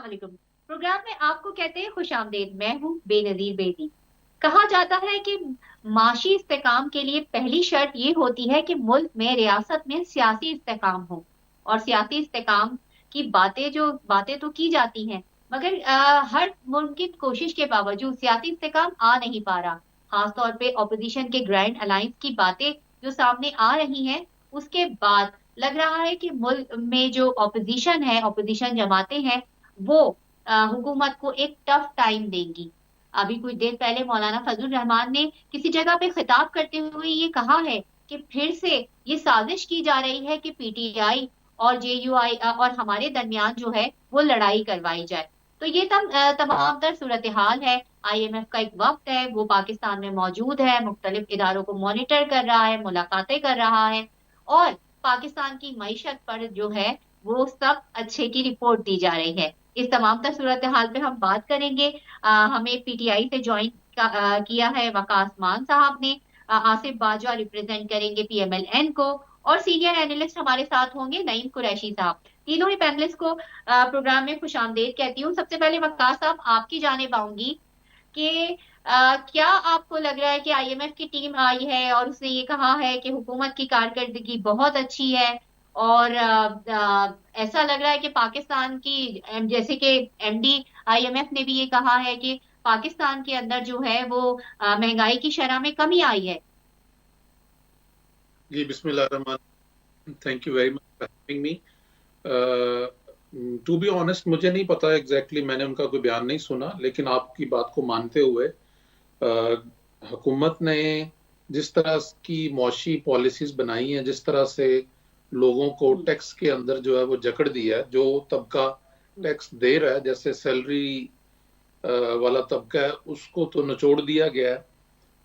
वालेकुम। प्रोग्राम में आपको कहते हैं खुशामदीद। मैं हूँ बेनज़ीर बेदी। कहा जाता है कि माशी इस्तेकाम के लिए पहली शर्त ये होती है कि मुल्क में, रियासत में सियासी इस्तेकाम हो। और सियासी इस्तेकाम की बातें तो की जाती हैं, मगर हर मुमकिन कोशिश के बावजूद सियासी इस्तेकाम आ नहीं पा रहा। खास तौर पे ऑपोजिशन के ग्रैंड अलायंस की बातें जो सामने आ रही हैं, उसके बाद लग रहा है कि मुल्क में जो ऑपोजिशन है, ऑपोजिशन जमातें हैं, वो हुकूमत को एक टफ टाइम देंगी। अभी कुछ देर पहले मौलाना फजलुर रहमान ने किसी जगह पे खिताब करते हुए ये कहा है कि फिर से ये साजिश की जा रही है कि पीटीआई और जेयूआई और हमारे दरमियान जो है वो लड़ाई करवाई जाए। तो ये तमाम तर सूरत हाल है। आईएमएफ का एक वक्त है, वो पाकिस्तान में मौजूद है, मुख्तलिफ इदारों को मॉनिटर कर रहा है, मुलाकातें कर रहा है, और पाकिस्तान की मईशत पर जो है वो सब अच्छे की रिपोर्ट दी जा रही है। इस तमाम तर सूरत हाल पे हम बात करेंगे। हमें पीटीआई से ज्वाइन किया है वकास मान साहब ने। आसिफ बाजवा रिप्रेजेंट करेंगे पीएमएलएन को, और सीनियर एनालिस्ट हमारे साथ होंगे नईम कुरैशी साहब। तीनों ही पैनलिस्ट को प्रोग्राम में खुशामदीद कहती हूँ। सबसे पहले वकास साहब, आपकी जानिब आऊंगी कि क्या आपको लग रहा है कि आईएमएफ की टीम आई है और उसने ये कहा है कि हुकूमत की कारकर्दगी बहुत अच्छी है, और ऐसा लग रहा है कि पाकिस्तान की जैसे कि एमडी आईएमएफ ने भी ये कहा है कि पाकिस्तान के अंदर जो है वो महंगाई की शरह में कमी आई है। जी, बिस्मिल्लाहिर्रहमान। Thank you very much for having me. To be honest, मुझे नहीं पता एग्जैक्टली, मैंने उनका कोई बयान नहीं सुना, लेकिन आपकी बात को मानते हुए हुकूमत ने जिस तरह की मौशी पॉलिसीज बनाई हैं, जिस तरह से लोगों को टैक्स के अंदर जो है वो जकड़ दिया है, जो तबका टैक्स दे रहा है, जैसे सैलरी वाला तबका है, उसको तो निचोड़ दिया गया है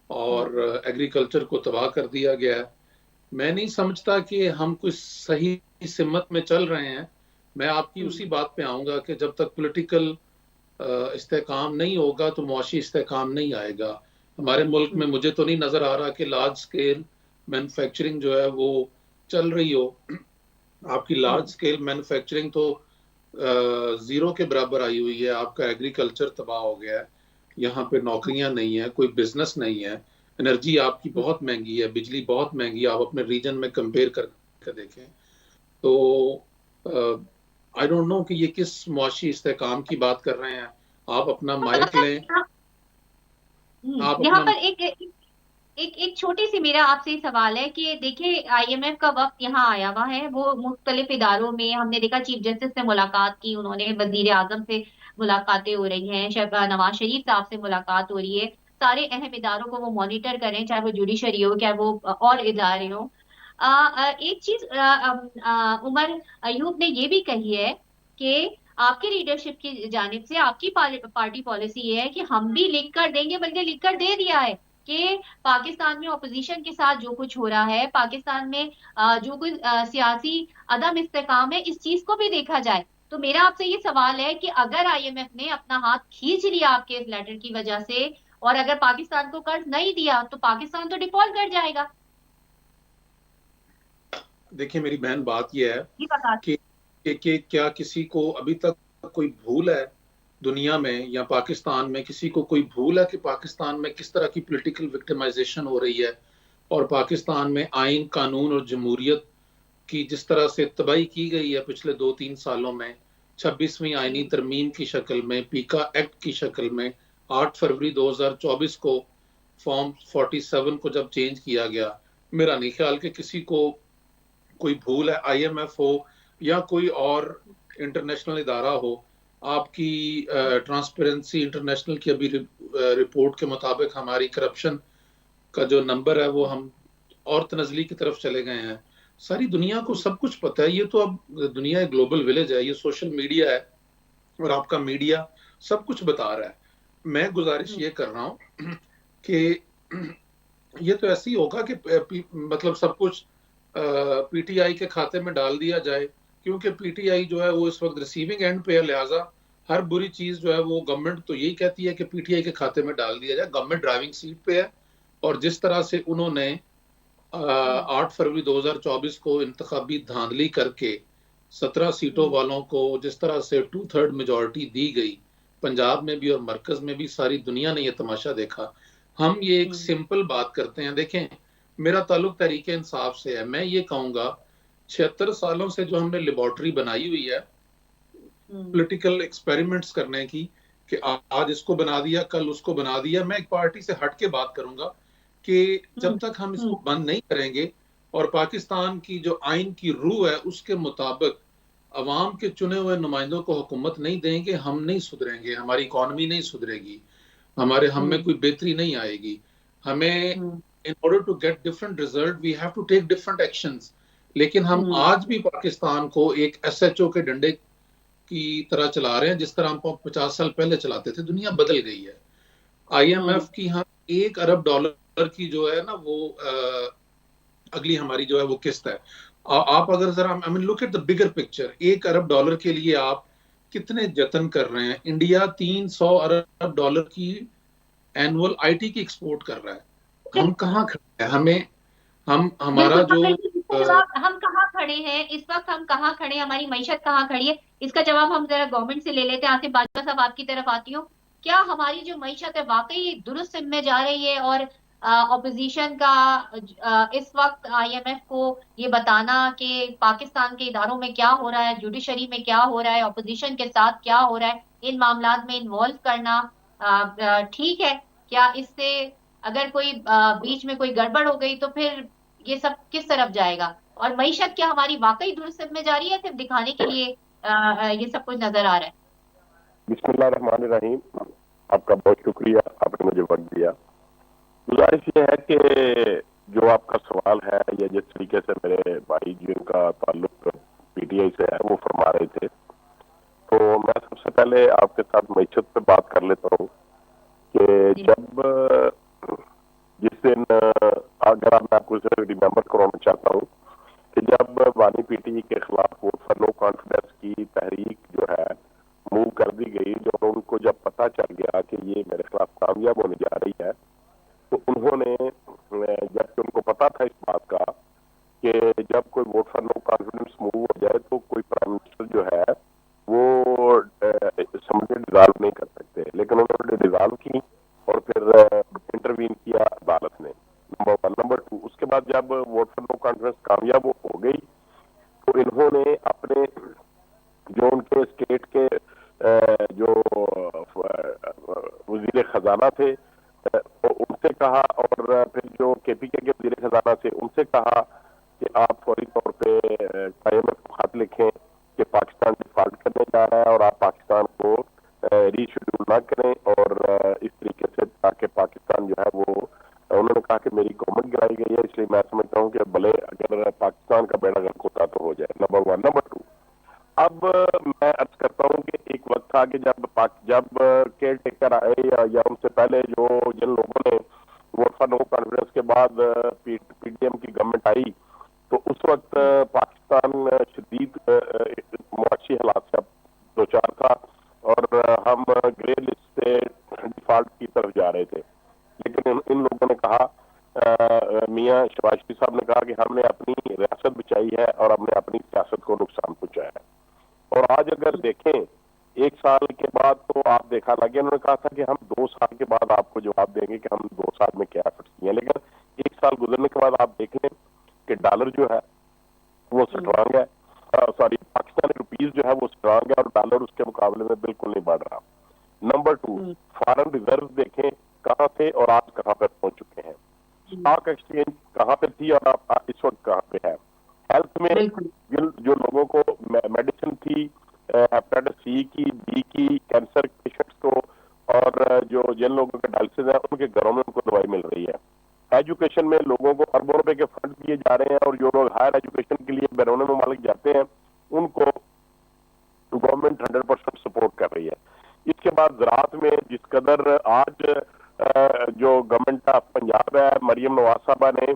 और एग्रीकल्चर को तबाह कर दिया गया है। मैं नहीं समझता कि हम कुछ सही सिमत में चल रहे हैं। मैं आपकी उसी बात पे आऊंगा कि जब तक पॉलिटिकल इस्तेकाम नहीं होगा तो मुआशी इस्तेकाम नहीं आएगा हमारे मुल्क में। मुझे तो नहीं नजर आ रहा कि लार्ज स्केल मैन्युफैक्चरिंग जो है वो चल रही हो। आपकी लार्ज स्केल मैन्युफैक्चरिंग तो जीरो के बराबर आई हुई है। आपका एग्रीकल्चर तबाह हो गया है, यहाँ पे नौकरियां नहीं है, कोई बिजनेस नहीं है। एनर्जी आपकी बहुत महंगी है, बिजली बहुत महंगी है, आप अपने रीजन में कंपेयर करके देखें तो आई डोंट नो कि ये किस मुआशी इस्तेकाम की बात कर रहे हैं। आप अपना माइक लें। आप यहाँ अपना पर एक छोटी सी मेरा आपसे सवाल है कि देखिए, आईएमएफ का वक्त यहाँ आया हुआ है, वो मुख्तलिफ इदारों में हमने देखा, चीफ जस्टिस से मुलाकात की उन्होंने, वजीर आजम से मुलाकातें हो रही हैं, नवाज शरीफ साहब से मुलाकात हो रही है। सारे अहम इदारों को वो मॉनिटर करें, चाहे वो जुडिशरी हो, चाहे वो और इदारे हो। एक चीज उमर अयूब ने ये भी कही है कि आपकी लीडरशिप की जानिब से आपकी पार्टी पॉलिसी ये है कि हम भी लिख कर देंगे, बल्कि लिख कर दे दिया है कि पाकिस्तान में ऑपोजिशन के साथ जो कुछ हो रहा है, पाकिस्तान में जो कुछ सियासी अदम इस्तेकाम है, इस चीज को भी देखा जाए। तो मेरा आपसे ये सवाल है कि अगर आईएमएफ ने अपना हाथ खींच लिया आपके इस लेटर की वजह से, और अगर पाकिस्तान को कर्ज नहीं दिया, तो पाकिस्तान तो डिफॉल्ट कर जाएगा। देखिए मेरी बहन, बात यह है जी बता। कि क्या किसी को अभी तक कोई भूल है दुनिया में या पाकिस्तान में, किसी को कोई भूल है कि पाकिस्तान में किस तरह की पॉलिटिकल विक्टिमाइजेशन हो रही है, और पाकिस्तान में आइन कानून और जमहूरियत की जिस तरह से तबाही की गई है पिछले 2-3 सालों में, 26वीं आइनी तरमीम की शक्ल में, पीका एक्ट की शक्ल में, 8 फरवरी 2024 को फॉर्म 47 को जब चेंज किया गया, मेरा नहीं ख्याल कि किसी को कोई भूल है। आईएमएफ हो या कोई और इंटरनेशनल इदारा हो, आपकी ट्रांसपेरेंसी इंटरनेशनल की अभी रिपोर्ट के मुताबिक हमारी करप्शन का जो नंबर है वो हम और तनजली की तरफ चले गए हैं। सारी दुनिया को सब कुछ पता है। ये तो अब दुनिया एक ग्लोबल विलेज है, ये सोशल मीडिया है और आपका मीडिया सब कुछ बता रहा है। मैं गुजारिश ये कर रहा हूं कि ये तो ऐसे ही होगा कि मतलब सब कुछ पीटीआई के खाते में डाल दिया जाए, क्योंकि पीटीआई जो है वो इस वक्त रिसीविंग एंड पे है, लिहाजा हर बुरी चीज जो है वो गवर्नमेंट तो यही कहती है कि पीटीआई के खाते में डाल दिया जाए। गवर्नमेंट ड्राइविंग सीट पे है, और जिस तरह से उन्होंने 8 फरवरी 2024 को इंतखाबी धांधली करके 17 सीटों वालों को जिस तरह से 2/3 मेजोरिटी दी गई, पंजाब में भी और मरकज में भी, सारी दुनिया ने यह तमाशा देखा। हम ये एक सिंपल बात करते हैं। देखें, मेरा ताल्लुक तहरीके इंसाफ से है। मैं ये कहूंगा 76 सालों से जो हमने लेबोरेटरी बनाई हुई है पॉलिटिकल एक्सपेरिमेंट्स करने की, कि आज इसको बना दिया, कल उसको बना दिया, मैं एक पार्टी से हट के बात करूंगा कि जब तक हम इसको बंद नहीं करेंगे और पाकिस्तान की जो आइन की रूह है उसके मुताबिक अवाम के चुने हुए नुमाइंदों को हुकूमत नहीं देंगे, हम नहीं सुधरेंगे, हमारी इकॉनमी नहीं सुधरेगी, हम में कोई बेहतरी नहीं आएगी। हमें in order to get different result we have to take different actions. लेकिन हम आज भी पाकिस्तान को एक एसएचओ के डंडे की तरह चला रहे हैं जिस तरह हम 50 साल पहले चलाते थे। दुनिया बदल गई है। आईएमएफ की हम $1 अरब की जो है ना वो अगली हमारी जो है वो किस्त है। आप अगर जरा I mean look at the bigger picture, $1 अरब के लिए आप कितने जतन कर रहे हैं। इंडिया $300 अरब की एनुअल आईटी की एक्सपोर्ट कर रहा है। हम कहाँ खड़े हैं? हमें हम हमारा जो हम कहाँ खड़े हैं इस वक्त, हम कहाँ खड़े हैं, हमारी मईशत कहाँ खड़ी है, इसका जवाब हम जरा गवर्नमेंट से ले लेते हैं। आसिफ बाजवा साहब, आपकी तरफ आती हूँ। क्या हमारी जो मईशत है वाकई दुरुस्त सिम में जा रही है? और ऑपोजिशन का इस वक्त आईएमएफ को ये बताना कि पाकिस्तान के इदारों में क्या हो रहा है, जुडिशरी में क्या हो रहा है, ऑपोजिशन के साथ क्या हो रहा है, इन मामलात में इन्वॉल्व करना ठीक है? क्या इससे अगर कोई बीच में कोई गड़बड़ हो गई तो फिर ये सब किस तरफ जाएगा? और मईशत क्या हमारी वाकई दुरुस्त में जा रही है, सिर्फ दिखाने के लिए ये सब कुछ नजर आ रहा है? बिस्मिल्लाहिर्रहमानिर्रहीम। आपका बहुत शुक्रिया, आपने मुझे वक्त दिया। गुजारिश ये है कि जो आपका सवाल है या जिस तरीके से मेरे भाई जिनका ताल्लुक पीटीआई से है वो फरमा रहे थे, तो मैं सबसे पहले आपके साथ मईशत पे बात कर लेता हूँ कि जब जिस दिन अगर मैं आपको रिमेम्बर कराना चाहता हूँ कि जब वानी पीटीई के खिलाफ वोट फॉर नो कॉन्फिडेंस की तहरीक जो है मूव कर दी गई, जो उनको जब पता चल गया कि ये मेरे खिलाफ कामयाब होने जा रही है, तो उन्होंने, जबकि उनको पता था इस बात का कि जब कोई vote for no confidence move हो जाए तो कोई प्राइम मिनिस्टर जो है वो असेंबली डिजॉल्व नहीं कर सकते, लेकिन उन्होंने डिजॉल्व की और फिर इंटरवीन किया अदालत ने। नंबर 1। नंबर 2, उसके बाद जब वोट फॉर नो कॉन्फिडेंस कामयाब हो गई तो इन्होंने अपने जो उनके स्टेट के जो वजीर खजाना थे उनसे कहा, और फिर जो केपीके के वजीर खजाना थे उनसे कहा कि आप फौरी तौर पे आईएमएफ को खत लिखें कि पाकिस्तान डिफॉल्ट करने जा रहा है और आप पाकिस्तान को रीशेड्यूल ना करें, और इस तरीके से ताकि पाकिस्तान जो है वो, उन्होंने कहा कि मेरी गवर्नमेंट गिराई गई है, इसलिए मैं समझता हूँ कि भले अगर पाकिस्तान का बेड़ा गर्क होता तो हो जाए। नंबर 1। नंबर 2, अब मैं अर्ज करता हूँ कि एक वक्त था कि जब केयर टेकर आए या उनसे पहले जो जिन लोगों ने वोट फॉर नो कॉन्फिडेंस के बाद पीडीएम की गवर्नमेंट आई, तो उस वक्त पाकिस्तान शदीद मुआशी हालात से दो चार था और हम ग्रे लिस्ट से डिफॉल्ट की तरफ जा रहे थे। लेकिन इन लोगों ने कहा, मियां शहबाज शरीफ साहब ने कहा कि हमने अपनी रियासत बचाई है और हमने अपनी सियासत को नुकसान पहुंचाया है। और आज अगर देखें 1 साल के बाद, तो आप देखा लगे, उन्होंने कहा था कि हम 2 साल के बाद आपको जवाब देंगे कि हम 2 साल में क्या एफर्ट्स किए, लेकिन 1 साल गुजरने के बाद आप देख लें कि डॉलर जो है वो स्ट्रांग है, सॉरी पाकिस्तानी रुपीज जो है वो स्ट्रांग है और डॉलर उसके मुकाबले में बिल्कुल नहीं बढ़ रहा। नंबर 2, फॉरेन रिजर्व देखें कहाँ थे और आज कहाँ पर पहुंच चुके हैं। स्टॉक एक्सचेंज कहाँ पे थी और आप इस वक्त कहाँ पे है। हेल्थ में जो लोगों को मेडिसिन थी हेपेटाइटिस सी की, बी की, कैंसर पेशेंट्स को, और जो जिन लोगों के डायलिसिस है उनके घरों में उनको दवाई मिल रही है। एजुकेशन में लोगों को अरबों रुपए के फंड दिए जा रहे हैं और जो लोग हायर एजुकेशन के लिए बैरून ममालिक जाते हैं उनको गवर्नमेंट 100% सपोर्ट कर रही है। इसके बाद ज़राअत में जिस कदर आज जो गवर्नमेंट ऑफ पंजाब है, मरियम नवाज साहबा ने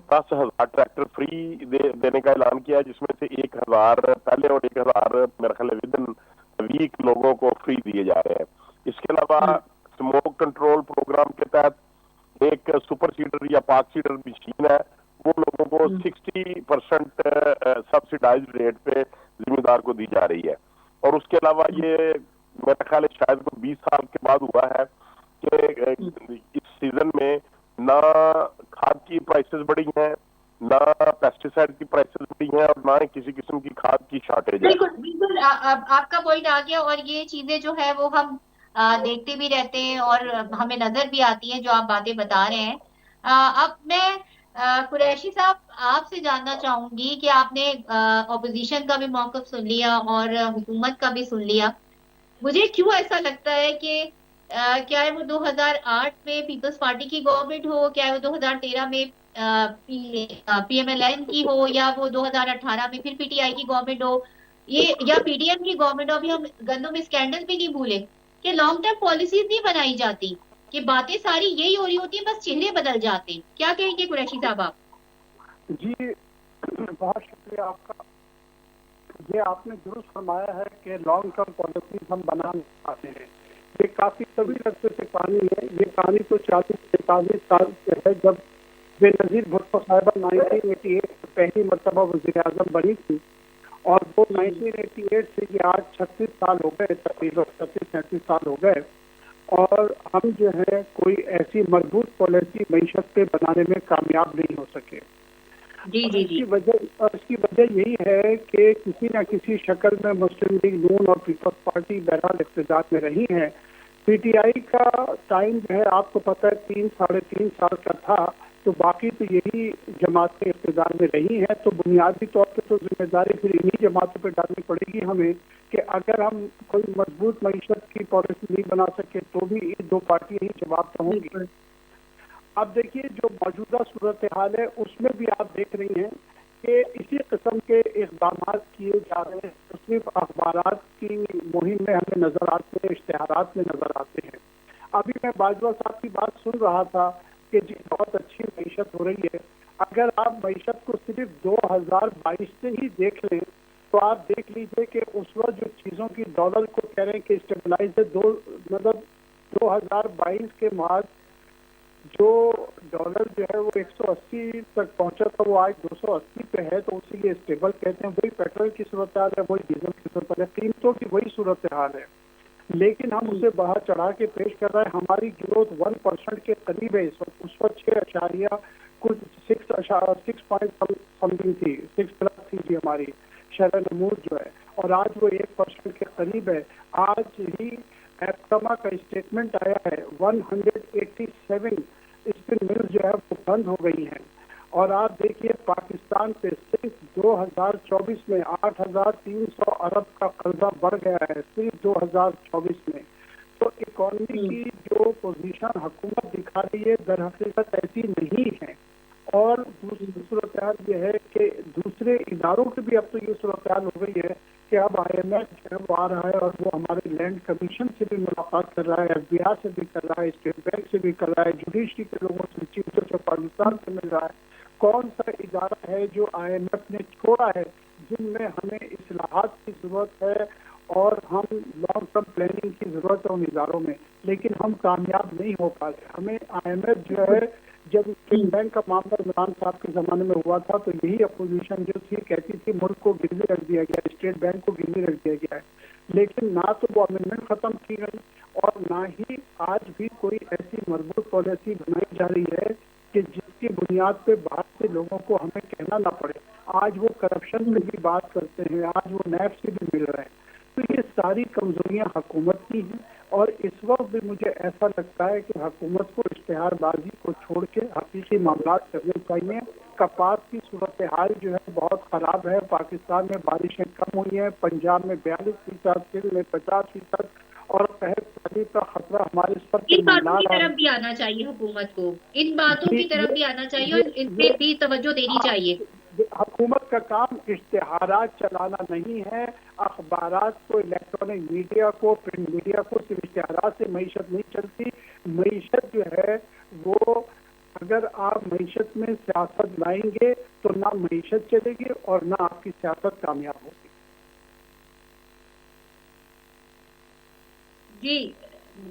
10,000 ट्रैक्टर फ्री देने का ऐलान किया, जिसमें से 1,000 पहले और 1,000 मेरे ख्याल विद इन वीक लोगों को फ्री दिए जा रहे हैं। इसके अलावा स्मोक कंट्रोल प्रोग्राम के तहत एक सुपर सीडर या पार्क सीडर मशीन है, वो लोगों को 60% सब्सिडाइज्ड रेट पे जिम्मेदार को दी जा रही है। और उसके अलावा ये मेरा ख्याल है शायद को 20 साल के बाद हुआ है कि इस सीजन में ना खाद की प्राइसेस बढ़ी हैं, ना पेस्टिसाइड की प्राइसेस बढ़ी हैं, और ना ही किसी किस्म की खाद की शॉर्टेज है। बिल्कुल बिल्कुल, आपका पॉइंट आ गया। और ये चीजें जो है वो हम देखते भी रहते हैं और हमें नजर भी आती है जो आप बातें बता रहे हैं। अब मैं कुरैशी साहब आपसे जानना चाहूंगी कि आपने ऑपोजिशन का भी मौक़िफ़ सुन लिया और हुकूमत का भी सुन लिया। मुझे क्यों ऐसा लगता है कि चाहे वो 2008 में पीपल्स पार्टी की गवर्नमेंट हो, चाहे वो 2013 में पीएमएलएन की हो, या वो 2018 में फिर पीटीआई की गवर्नमेंट हो, ये या पीडीएम की गवर्नमेंट हो, अभी हम गंदों में स्कैंडल भी नहीं भूले कि लॉन्ग टर्म पॉलिसीज नहीं बनाई जाती, कि बातें सारी यही हो रही होती है, बस चेहरे बदल जाते हैं। क्या कहेंगे कुरैशी साहब आप? जी बहुत शुक्रिया आपका। ये आपने दुरुस्त फरमाया है कि लॉन्ग टर्म पॉलिसीज हम बना नहीं पाते हैं। ये काफी तवील अरसे से कहानी है। ये कहानी तो 40-45 साल से है, जब बेनजीर भुट्टो साहिबा 1988 में पहली मरतबा वज़ीर आज़म बनी थी, और वो 1988 से ये आज 36 साल हो गए, तकरीबन 36-37 साल हो गए, और हम जो है कोई ऐसी मजबूत पॉलिसी मईशत पे बनाने में कामयाब नहीं हो सके। जी जी जी। इसकी वजह यही है कि किसी न किसी शक्ल में मुस्लिम लीग नून और पीपल्स पार्टी बहरहाल इक़्तिदार में रही है। पीटीआई का टाइम जो है आपको पता है 3-3.5 साल का था, तो बाकी तो यही जमातें इक़्तिदार में रही हैं। तो बुनियादी तौर पर तो जिम्मेदारी फिर इन्हीं जमातों पर डालनी पड़ेगी हमें कि अगर हम कोई मजबूत मईशत की पॉलिसी नहीं बना सके तो भी ये दो पार्टियां ही जवाब तो होंगी। अब देखिए जो मौजूदा सूरत हाल है उसमें भी आप देख रही हैं कि इसी किस्म के इक़दाम किए जा रहे हैं। तो सिर्फ अखबारात की मुहिम में हमें नजर आते हैं, इश्तिहारात में नजर आते हैं। अभी मैं बाजवा साहब की बात सुन रहा था कि जी बहुत अच्छी मईशत हो रही है। अगर आप मईशत को सिर्फ 2022 से ही देख लें तो आप देख लीजिए कि उस वक्त जो चीज़ों की डॉलर को कह रहे हैं कि स्टेबलाइज है, मतलब 2022 के बाद जो डॉलर जो है वो 180 तक पहुंचा था, वो आज 280 पे है, तो उसीलिए स्टेबल कहते हैं। वही पेट्रोल की सूरत हाल है, वही डीजल की सूरत हाल है, कीमतों की वही सूरत हाल है, लेकिन हम उसे बढ़ा चढ़ा के पेश कर रहे हैं। हमारी ग्रोथ 1% के करीब है इस वक्त। उस वक्त 6 कुछ 6 पॉइंट समथिंग थी, 6+ थी जी हमारी शरह नमूद जो है, और आज वो 1% के करीब है। आज ही एप्टमा का स्टेटमेंट आया है, 187 स्पिन मिल्स जो है वो बंद हो गई हैं। और आप देखिए पाकिस्तान पे सिर्फ 2024 में 8,300 अरब का कर्जा बढ़ गया है, सिर्फ 2024 में। तो इकोनॉमी की जो पोजीशन हुकूमत दिखा रही है दर हकीकत ऐसी नहीं है। और दूसरी सूरत हाल ये है कि दूसरे इदारों की भी अब तो ये सूरत हाल हो गई है कि अब IMF जो है वो आ रहा है और वो हमारे लैंड कमीशन से भी मुलाकात कर रहा है, FBI से भी कर रहा है, स्टेट बैंक से भी कर रहा है, जुडिशरी के लोगों से, चीफ जस्टिस ऑफ पाकिस्तान से मिल रहा है। कौन सा इदारा है जो IMF ने छोड़ा है जिनमें हमें इस्लाहात की जरूरत है और हम लॉन्ग टर्म प्लानिंग की जरूरत है उन इदारों में, लेकिन हम कामयाब नहीं हो पा रहे। हमें IMF जो है, जब स्टेट बैंक का मामला इमरान साहब के जमाने में हुआ था तो यही अपोजिशन जो थी कहती थी मुल्क को गिरवी रख दिया गया, स्टेट बैंक को गिरवी रख दिया गया है, लेकिन ना तो वो अमेंडमेंट खत्म की गई और ना ही आज भी कोई ऐसी मजबूत पॉलिसी बनाई जा रही है कि जिसकी बुनियाद पे बाहर से लोगों को हमें कहना ना पड़े। आज वो करप्शन में भी बात करते हैं, आज वो नैब से भी मिल रहे हैं। तो ये सारी कमजोरियां हुकूमत की हैं और इस वक्त भी मुझे ऐसा लगता है कि हुकूमत को इश्तिहारबाजी को छोड़ के हकीकी मामला करने चाहिए। कपास की सूरत हाल जो है बहुत खराब है। पाकिस्तान में बारिशें कम हुई हैं, पंजाब में 42%, सिंध में 50%, और कहर पानी का खतरा हमारे सर पे इन बातों मंडरा की रहा तरफ है। भी आना चाहिए हुकूमत को, इन बातों की तरफ भी आना चाहिए ये और इन पे भी तवज्जो देनी चाहिए। हुकूमत का काम इश्तिहारात चलाना नहीं है। अखबारात को, इलेक्ट्रॉनिक मीडिया को, प्रिंट मीडिया को सिर्फ इश्तिहारात से मईशत नहीं चलती। मईशत जो है वो, अगर आप मईशत में सियासत लाएंगे तो ना मईशत चलेगी और ना आपकी सियासत कामयाब होगी। जी,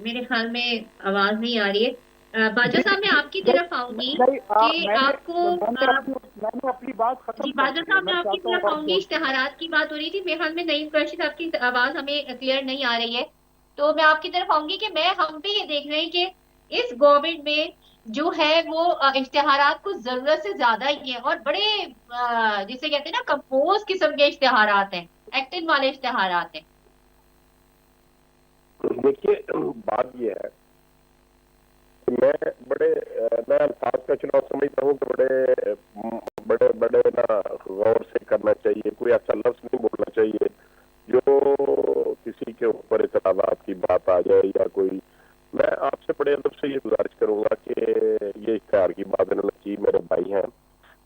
मेरे ख्याल में आवाज नहीं आ रही है। बाजवा साहब मैं आपकी तरफ आऊंगी नहीं, कि आपको मैंने अपनी बात खत्म जी कर बाजवा दी है। साहब मैं मैं आपकी चाहता हूँ तरफ आप आऊंगी, इश्तेहारात की बात हो रही थी मेरे ख्याल में, नईम कुरैशी साहब की आवाज हमें क्लियर नहीं आ रही है, तो मैं आपकी तरफ आऊंगी कि हम भी ये देख रहे हैं कि इस गवर्नमेंट में जो है वो इश्तेहारात कुछ जरूरत से ज्यादा ही है, और बड़े जिसे कहते हैं ना कंपोज किस्म के इश्तेहारात हैं, एक्टिंग वाले इश्तेहारात हैं। देखिए, बात यह है कि मैं अल्फाज का चुनाव समझता हूँ कि बड़े बड़े ना गौर से करना चाहिए, कोई ऐसा लफ्ज नहीं बोलना चाहिए जो किसी के ऊपर इतराजात की बात आ जाए या कोई। मैं आपसे बड़े अदब से ये गुजारिश करूंगा कि ये इख्तियार की बात की मेरे भाई हैं,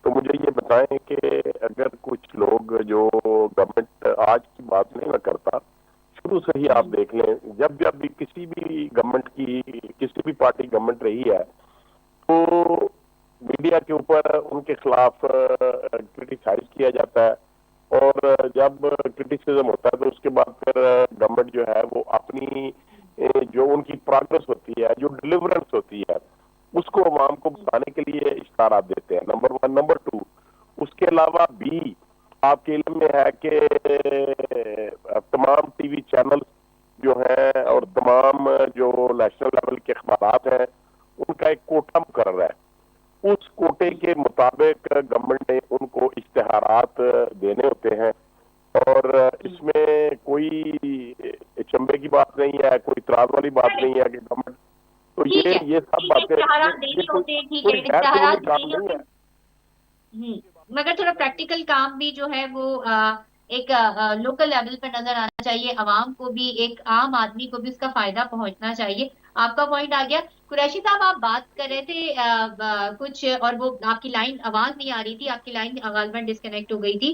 तो मुझे ये बताएं कि अगर कुछ लोग जो गवर्नमेंट, आज की बात नहीं मैं करता, शुरू से ही आप देख लें, जब जब भी किसी भी गवर्नमेंट की, किसी भी पार्टी गवर्नमेंट रही है, तो मीडिया के ऊपर उनके खिलाफ क्रिटिसाइज किया जाता है, और जब क्रिटिसिज्म होता है तो उसके बाद फिर गवर्नमेंट जो है वो अपनी जो उनकी प्रोग्रेस होती है, जो डिलीवरेंस होती है, उसको अवाम को बताने के लिए इश्तारात देते हैं, नंबर 1। नंबर 2, उसके अलावा भी आपके इल्म में है कि तमाम टीवी चैनल जो हैं और तमाम जो नेशनल लेवल के अखबार हैं, उनका एक कोटा मुकर्रर है। उस कोटे के मुताबिक गवर्नमेंट ने उनको इश्तेहारात देने होते हैं, और इसमें कोई चंबे की बात नहीं है, कोई इतराज वाली बात नहीं है कि गवर्नमेंट, तो ये सब बातें, इश्तेहारात देने होते हैं, ठीक है, कोई गैर इश्तेहारात कानूनी काम देने नहीं होते है। हैं, मगर थोड़ा प्रैक्टिकल काम भी जो है वो एक लोकल लेवल पर नजर आना चाहिए, आवाम को भी, एक आम आदमी को भी उसका फायदा पहुंचना चाहिए। आपका पॉइंट आ गया। कुरैशी साहब आप बात कर रहे थे कुछ, और वो आपकी लाइन आवाज नहीं आ रही थी, आपकी लाइन आवाज में डिस्कनेक्ट हो गई थी।